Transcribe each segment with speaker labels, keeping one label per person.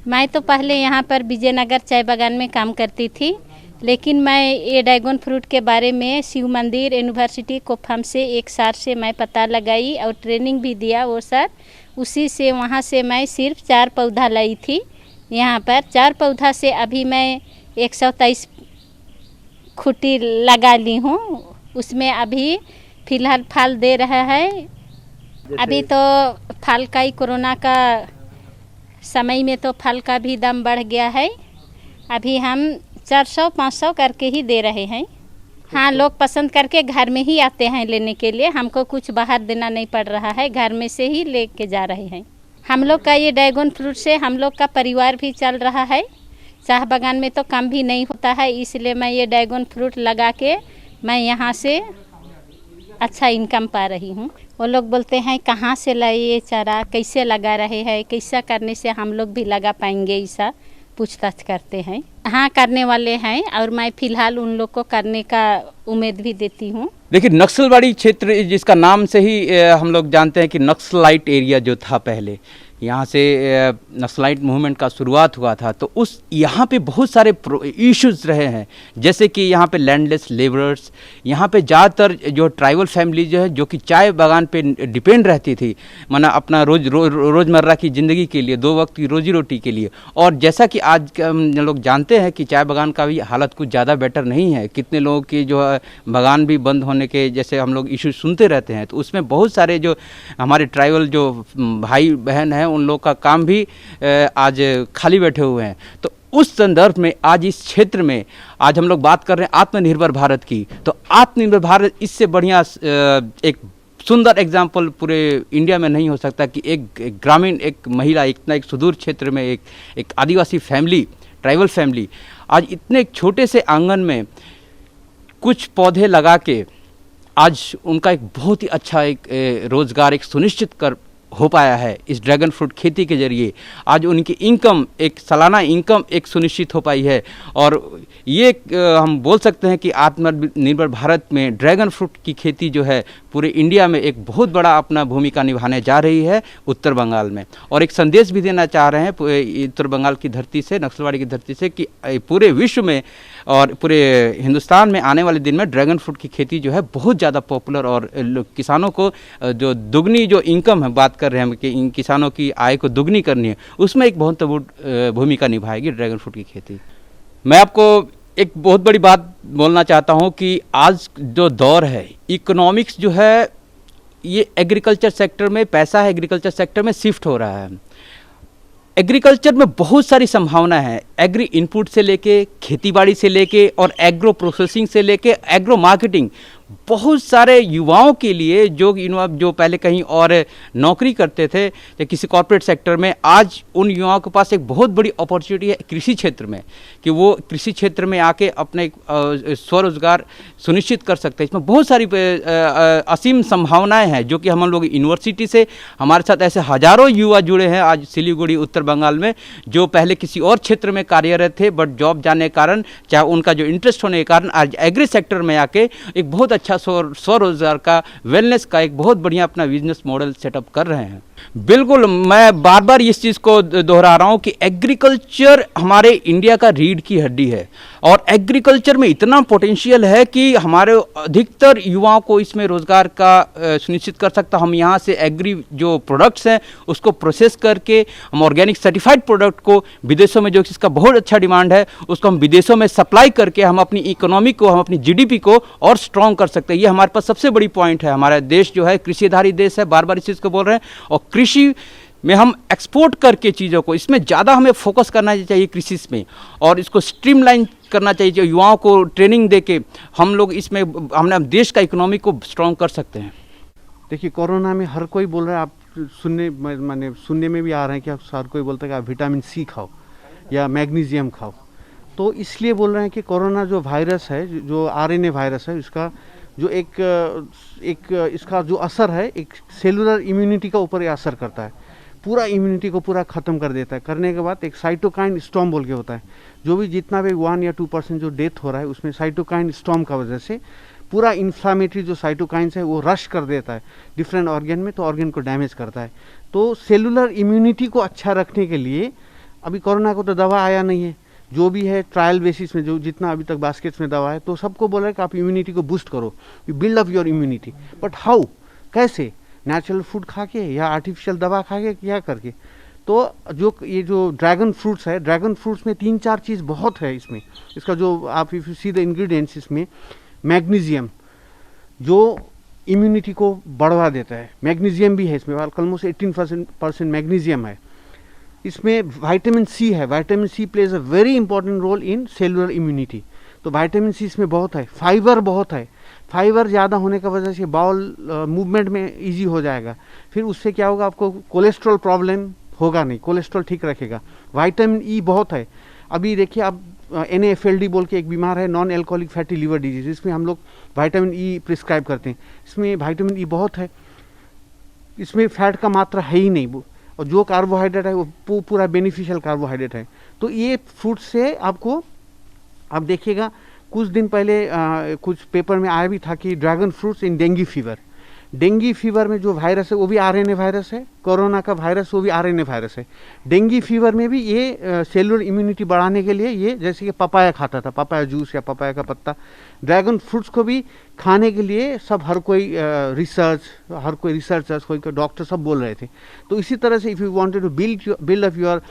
Speaker 1: मैं तो पहले यहाँ पर विजयनगर चाय बागान में काम करती थी, लेकिन मैं ये ड्रैगन फ्रूट के बारे में शिव मंदिर यूनिवर्सिटी कोफाम से एक सर से मैं पता लगाई और ट्रेनिंग भी दिया वो सर। उसी से वहाँ से मैं सिर्फ 4 पौधा लाई थी। यहाँ पर 4 पौधा से अभी मैं 123 खुटी लगा ली हूँ। उसमें अभी फ़िलहाल फल दे रहा है। अभी तो फल का ही कोरोना का समय में तो फल का भी दाम बढ़ गया है। अभी हम 400-500 करके ही दे रहे हैं। हाँ, लोग पसंद करके घर में ही आते हैं लेने के लिए। हमको कुछ बाहर देना नहीं पड़ रहा है, घर में से ही लेके जा रहे हैं। हम लोग का ये ड्रैगन फ्रूट से हम लोग का परिवार भी चल रहा है। चाय बागान में तो कम भी नहीं होता है, इसलिए मैं ये ड्रैगन फ्रूट लगा के मैं यहाँ से अच्छा इनकम पा रही हूँ। वो लोग बोलते हैं कहाँ से लाए ये चारा, कैसे लगा रहे हैं, कैसा करने से हम लोग भी लगा पाएंगे, ऐसा पूछताछ करते हैं। हाँ, करने वाले हैं और मैं फ़िलहाल उन लोग को करने का उम्मीद भी देती हूँ।
Speaker 2: देखिए, नक्सलवाड़ी क्षेत्र जिसका नाम से ही हम लोग जानते हैं कि नक्सलाइट एरिया जो था पहले, यहाँ से नक्सलाइट मूवमेंट का शुरुआत हुआ था। तो उस यहाँ पे बहुत सारे इश्यूज रहे हैं, जैसे कि यहाँ पे लैंडलेस लेबरर्स, यहाँ पे ज़्यादातर जो ट्राइबल फैमिली जो है, जो कि चाय बागान पे डिपेंड रहती थी, माना अपना रोज़मर्रा की ज़िंदगी के लिए, 2 वक्त की रोजी रोटी के लिए। और जैसा कि आज हम लोग जानते हैं कि चाय बागान का भी हालत कुछ ज़्यादा बेटर नहीं है। कितने लोगों की जो है बागान भी बंद होने के जैसे हम लोग इशू सुनते रहते हैं। तो उसमें बहुत सारे जो हमारे ट्राइबल जो भाई बहन हैं, उन लोग का काम भी आज खाली बैठे हुए हैं। तो उस संदर्भ में आज इस क्षेत्र में आज हम लोग बात कर रहे हैं आत्मनिर्भर भारत की। तो आत्मनिर्भर भारत इससे बढ़िया एक सुंदर एग्जाम्पल पूरे इंडिया में नहीं हो सकता कि एक ग्रामीण एक महिला इतना एक सुदूर क्षेत्र में एक आदिवासी फैमिली, ट्राइबल फैमिली आज इतने छोटे से आंगन में कुछ पौधे लगा के आज उनका एक बहुत ही अच्छा एक रोज़गार एक सुनिश्चित कर हो पाया है इस ड्रैगन फ्रूट खेती के जरिए। आज उनकी इनकम एक सालाना इनकम एक सुनिश्चित हो पाई है। और ये हम बोल सकते हैं कि आत्मनिर्भर भारत में ड्रैगन फ्रूट की खेती जो है पूरे इंडिया में एक बहुत बड़ा अपना भूमिका निभाने जा रही है उत्तर बंगाल में। और एक संदेश भी देना चाह रहे हैं उत्तर बंगाल की धरती से, नक्सलवाड़ी की धरती से, कि पूरे विश्व में और पूरे हिंदुस्तान में आने वाले दिन में ड्रैगन फ्रूट की खेती जो है बहुत ज़्यादा पॉपुलर और किसानों को जो दुगनी जो इनकम है बात कर रहे हैं कि इन किसानों की आय को दुगनी करनी है, उसमें एक बहुत भूमिका निभाएगी ड्रैगन फ्रूट की खेती। मैं आपको एक बहुत बड़ी बात बोलना चाहता हूं कि आज जो दौर है इकोनॉमिक्स जो है ये एग्रीकल्चर सेक्टर में, पैसा है एग्रीकल्चर सेक्टर में शिफ्ट हो रहा है। एग्रीकल्चर में बहुत सारी संभावना है, एग्री इनपुट से लेके, खेतीबाड़ी से लेके और एग्रो प्रोसेसिंग से लेके एग्रो मार्केटिंग, बहुत सारे युवाओं के लिए जो पहले कहीं और नौकरी करते थे या किसी कॉर्पोरेट सेक्टर में, आज उन युवाओं के पास एक बहुत बड़ी अपॉर्चुनिटी है कृषि क्षेत्र में कि वो कृषि क्षेत्र में आके अपने स्वरोजगार सुनिश्चित कर सकते हैं। इसमें बहुत सारी असीम संभावनाएं हैं जो कि हम लोग यूनिवर्सिटी से, हमारे साथ ऐसे हजारों युवा जुड़े हैं आज सिलीगुड़ी उत्तर बंगाल में, जो पहले किसी और क्षेत्र में कार्यरत थे बट जॉब जाने के कारण, चाहे उनका जो इंटरेस्ट होने के कारण आज एग्री सेक्टर में आके एक बहुत अच्छा स्वरोजगार का, वेलनेस का एक बहुत बढ़िया अपना बिजनेस मॉडल सेटअप कर रहे हैं। बिल्कुल, मैं बार बार इस चीज़ को दोहरा रहा हूँ कि एग्रीकल्चर हमारे इंडिया का रीढ़ की हड्डी है और एग्रीकल्चर में इतना पोटेंशियल है कि हमारे अधिकतर युवाओं को इसमें रोजगार का सुनिश्चित कर सकता। हम यहाँ से एग्री जो प्रोडक्ट्स हैं उसको प्रोसेस करके हम ऑर्गेनिक सर्टिफाइड प्रोडक्ट को विदेशों में, जो इसका बहुत अच्छा डिमांड है, उसको हम विदेशों में सप्लाई करके हम अपनी इकोनॉमी को, हम अपनी जीडीपी को और स्ट्रॉन्ग कर सकते हैं। ये हमारे पास सबसे बड़ी पॉइंट है। हमारा देश जो है कृषि आधारित देश है, बार बार इस चीज़ को बोल रहे हैं, और कृषि में हम एक्सपोर्ट करके चीज़ों को, इसमें ज़्यादा हमें फोकस करना चाहिए कृषि में, और इसको स्ट्रीमलाइन करना चाहिए। युवाओं को ट्रेनिंग देके हम लोग इसमें हमने देश का इकोनॉमी को स्ट्रॉन्ग कर सकते हैं।
Speaker 3: देखिए, कोरोना में हर कोई बोल रहा है, आप सुनने में भी आ रहे हैं कि हर कोई बोलता है कि आप विटामिन सी खाओ या मैग्नीशियम खाओ। तो इसलिए बोल रहे हैं कि कोरोना जो वायरस है, जो आरएनए वायरस है, इसका जो एक इसका जो असर है, एक सेलुलर इम्यूनिटी का ऊपर ये असर करता है, पूरा इम्यूनिटी को पूरा ख़त्म कर देता है। करने के बाद एक साइटोकाइन स्टॉर्म बोल के होता है, जो भी जितना भी 1 या 2% जो डेथ हो रहा है उसमें साइटोकाइन स्टॉर्म का वजह से पूरा इन्फ्लामेटरी जो साइटोकाइंस है वो रश कर देता है डिफरेंट ऑर्गन में, तो ऑर्गन को डैमेज करता है। तो सेलुलर इम्यूनिटी को अच्छा रखने के लिए अभी कोरोना को तो दवा आया नहीं है, जो भी है ट्रायल बेसिस में, जो जितना अभी तक बास्केट्स में दवा है, तो सबको बोल रहा है कि आप इम्यूनिटी को बूस्ट करो, you build up your immunity. But how, कैसे? नेचुरल फूड खा के या आर्टिफिशियल दवा खा के, क्या करके? तो ये जो ड्रैगन फ्रूट्स है, ड्रैगन फ्रूट्स में 3-4 चीज़ बहुत है इसमें। इसका जो आप if you see the ingredients, इसमें मैग्नीशियम जो इम्यूनिटी को बढ़वा देता है, मैग्नीशियम भी है इसमें, ऑलमोस्ट 18% मैग्नीशियम है इसमें। विटामिन सी है, vitamin C plays a very important role in cellular immunity, तो विटामिन सी इसमें बहुत है। फाइबर बहुत है, फाइबर ज़्यादा होने की वजह से बाउल मूवमेंट में इजी हो जाएगा, फिर उससे क्या होगा, आपको कोलेस्ट्रॉल प्रॉब्लम होगा नहीं, कोलेस्ट्रॉल ठीक रखेगा। विटामिन ई बहुत है। अभी देखिए आप NAFLD बोल के एक बीमार है, non alcoholic fatty liver disease, इसमें हम लोग विटामिन ई प्रिस्क्राइब करते हैं। इसमें विटामिन ई बहुत है, इसमें फैट का मात्रा है ही नहीं, और जो कार्बोहाइड्रेट है वो पूरा बेनिफिशियल कार्बोहाइड्रेट है। तो ये फ्रूट से आपको, आप देखिएगा कुछ दिन पहले कुछ पेपर में आया भी था कि ड्रैगन फ्रूट्स इन डेंगू फीवर, डेंगू फीवर में जो वायरस है वो भी RNA वायरस है, कोरोना का वायरस वो भी RNA वायरस है। डेंगू फीवर में भी ये सेलुलर इम्यूनिटी बढ़ाने के लिए, ये जैसे कि पपाया खाता था, पपाया जूस या पपाया का पत्ता, ड्रैगन फ्रूट्स को भी खाने के लिए सब हर कोई रिसर्चर्स, कोई डॉक्टर सब बोल रहे थे। तो इसी तरह से if you wanted to build up your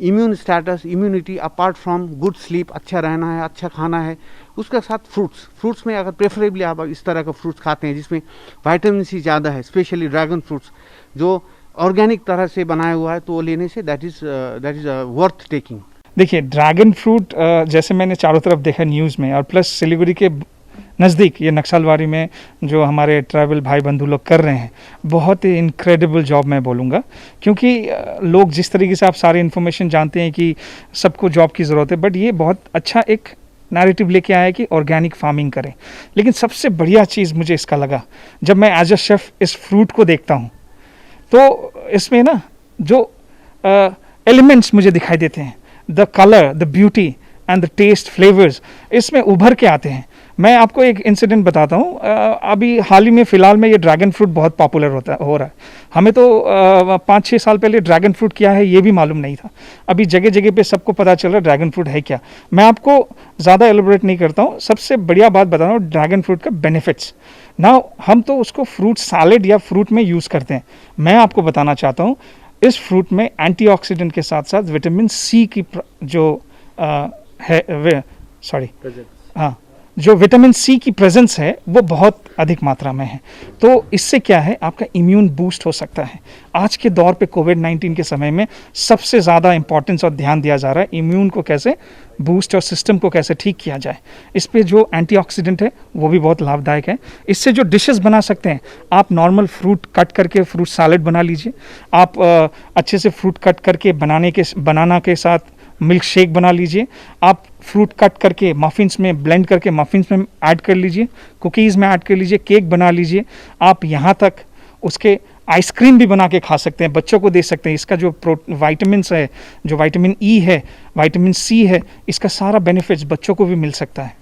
Speaker 3: immune status, immunity, apart from good sleep, अच्छा रहना है, अच्छा खाना है, उसके साथ फ्रूट्स में अगर प्रेफरेबली आप इस तरह का फ्रूट्स खाते हैं जिसमें विटामिन सी ज़्यादा है, स्पेशली ड्रैगन फ्रूट्स जो ऑर्गेनिक तरह से बनाया हुआ है, तो वो लेने say that is worth taking.
Speaker 4: देखिए ड्रैगन फ्रूट जैसे मैंने चारों तरफ देखा न्यूज़ में, और प्लस सिलीगुड़ी के नज़दीक ये नक्सलवाड़ी में जो हमारे ट्रैवल भाई बंधु लोग कर रहे हैं, बहुत ही इनक्रेडिबल जॉब मैं बोलूँगा। क्योंकि लोग जिस तरीके से आप सारी इन्फॉर्मेशन जानते हैं कि सबको जॉब की ज़रूरत है, बट ये बहुत अच्छा एक नैरेटिव लेके आया कि ऑर्गेनिक फार्मिंग करें। लेकिन सबसे बढ़िया चीज़ मुझे इसका लगा, जब मैं एज अ शेफ़ इस फ्रूट को देखता हूँ, तो इसमें ना जो एलिमेंट्स मुझे दिखाई देते हैं, the colour, the beauty and the taste, flavours इसमें उभर के आते हैं। मैं आपको एक इंसिडेंट बताता हूँ। अभी हाल ही में फ़िलहाल में ये ड्रैगन फ्रूट बहुत पॉपुलर हो रहा है। हमें तो 5-6 साल पहले ड्रैगन फ्रूट क्या है ये भी मालूम नहीं था। अभी जगह जगह पे सबको पता चल रहा है ड्रैगन फ्रूट है क्या। मैं आपको ज़्यादा एलोबरेट नहीं करता हूँ, सबसे बढ़िया बात बता रहा हूँ ड्रैगन फ्रूट का बेनिफिट्स। ना हम तो उसको फ्रूट सैलेड या फ्रूट में यूज़ करते हैं। मैं आपको बताना चाहता हूँ इस फ्रूट में एंटीऑक्सीडेंट के साथ साथ विटामिन सी की जो जो विटामिन सी की प्रेजेंस है वो बहुत अधिक मात्रा में है। तो इससे क्या है, आपका इम्यून बूस्ट हो सकता है। आज के दौर पे कोविड-19 के समय में सबसे ज़्यादा इंपॉर्टेंस और ध्यान दिया जा रहा है इम्यून को कैसे बूस्ट और सिस्टम को कैसे ठीक किया जाए। इस पे जो एंटीऑक्सीडेंट है वो भी बहुत लाभदायक है। इससे जो डिशेस बना सकते हैं, आप नॉर्मल फ्रूट कट करके फ्रूट सैलेड बना लीजिए, आप अच्छे से फ्रूट कट करके बनाना के साथ मिल्क शेक बना लीजिए, आप फ्रूट कट करके मफ़िन्स में ब्लेंड करके मफ़िन्स में ऐड कर लीजिए, कुकीज़ में ऐड कर लीजिए, केक बना लीजिए। आप यहाँ तक उसके आइसक्रीम भी बना के खा सकते हैं, बच्चों को दे सकते हैं। इसका जो वाइटामिन्स है, जो विटामिन ई है, विटामिन सी है, इसका सारा बेनिफिट्स बच्चों को भी मिल सकता है।